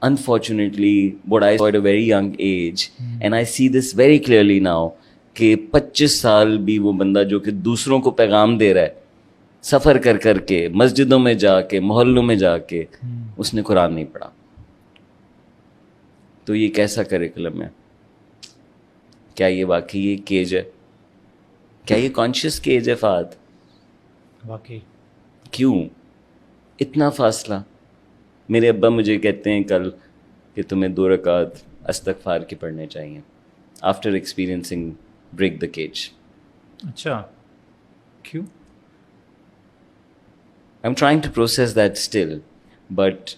unfortunately what I saw at a very young age and I see this very clearly now کہ 25 سال بھی وہ بندہ جو کہ دوسروں کو پیغام دے رہا ہے سفر کر کر کے مسجدوں میں جا کے محلوں میں جا کے اس نے قرآن نہیں پڑھا. تو یہ کیسا کریکولم ہے؟ کیا یہ واقعی یہ کیج ہے؟ کیا یہ کانشیس کیج ہے فہد؟ واقعی کیوں اتنا فاصلہ؟ میرے ابا مجھے کہتے ہیں کل کہ تمہیں 2 رکعت استغفار کے پڑھنے چاہیے after experiencing break the cage. اچھا کیوں؟ I'm trying to process that still, but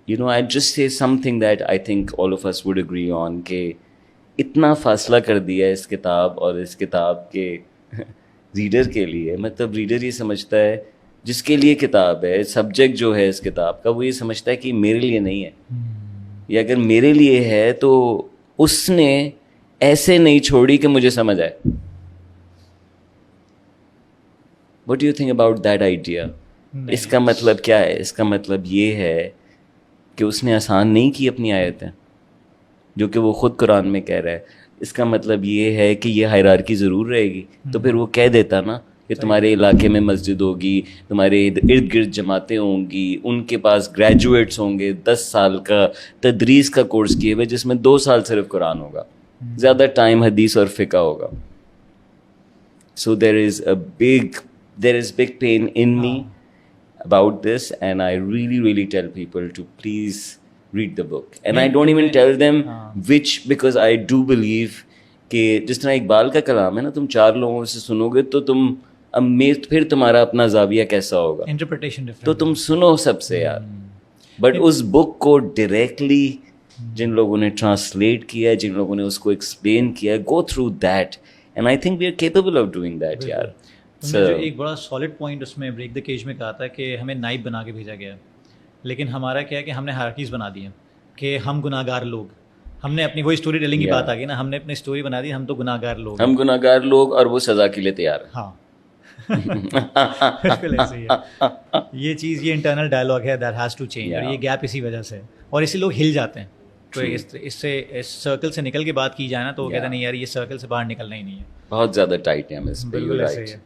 you know, I'd just say something that I think all of us would agree on کہ اتنا فاصلہ کر دیا اس کتاب اور اس کتاب کے ریڈر کے لیے. مطلب ریڈر یہ سمجھتا ہے جس کے لیے کتاب ہے, سبجیکٹ جو ہے اس کتاب کا, وہ یہ سمجھتا ہے کہ میرے لیے نہیں ہے, یا اگر میرے لیے ہے تو اس نے ایسے نہیں چھوڑی کہ مجھے سمجھ آئے. What do you think about that idea? اس کا مطلب کیا ہے؟ اس کا مطلب یہ ہے کہ اس نے آسان نہیں کی اپنی آیتیں جو کہ وہ خود قرآن میں کہہ رہا ہے. اس کا مطلب یہ ہے کہ یہ ہائرارکی ضرور رہے گی, تو پھر وہ کہہ دیتا نا کہ تمہارے علاقے میں مسجد ہوگی, تمہارے ارد گرد جماعتیں ہوں گی, ان کے پاس گریجویٹس ہوں گے 10 سال کا تدریس کا کورس کیے ہوئے جس میں 2 سال صرف قرآن ہوگا, زیادہ ٹائم حدیث اور فقہ ہوگا. So there is big pain in me about this, and I really tell people to please read the book. And I don't even tell them which, because I do believe کہ جس طرح اقبال کا کلام ہے نا, تم 4 لوگوں سے سنو گے تو تم پھر تمہارا اپنا زاویہ کیسا ہوگا, انٹرپریٹیشن ڈفرنٹ, تو تم سنو سب سے یار. بٹ اس بک کو ڈائریکٹلی جن لوگوں نے ٹرانسلیٹ کیا ہے, جن لوگوں نے اس کو ایکسپلین کیا ہے, go through that, and I think we are capable of doing that یار. جو ایک بڑا سالڈ پوائنٹ اس میں بریک دا کیج میں کہا تھا کہ ہمیں نائب بنا کے بھیجا گیا, لیکن ہمارا کیا ہے کہ ہم نے ہائرارکیز بنا دی ہیں کہ ہم گناہ گار لوگ, ہم نے اپنی وہی اسٹوری ٹیلنگ کی بات آ گئی نا, ہم نے اپنی اسٹوری بنا دی, ہم تو گناہ گار لوگ, ہم گناہ گار لوگ اور وہ سزا کے لیے تیار ہیں. ہاں بالکل ایسے ہی ہے. یہ چیز, یہ انٹرنل ڈائلاگ ہے دیٹ ہیز ٹو چینج, اور یہ گیپ اسی وجہ سے, اور اسی لوگ ہل جاتے ہیں. تو اس سے اس سرکل سے نکل کے بات کی جائے نا, تو وہ کہتے ہیں نہیں یار یہ سرکل سے باہر نکلنا ہی نہیں ہے, بہت زیادہ ٹائٹ ہے ہم اس پہ. بالکل ایسے ہی ہے.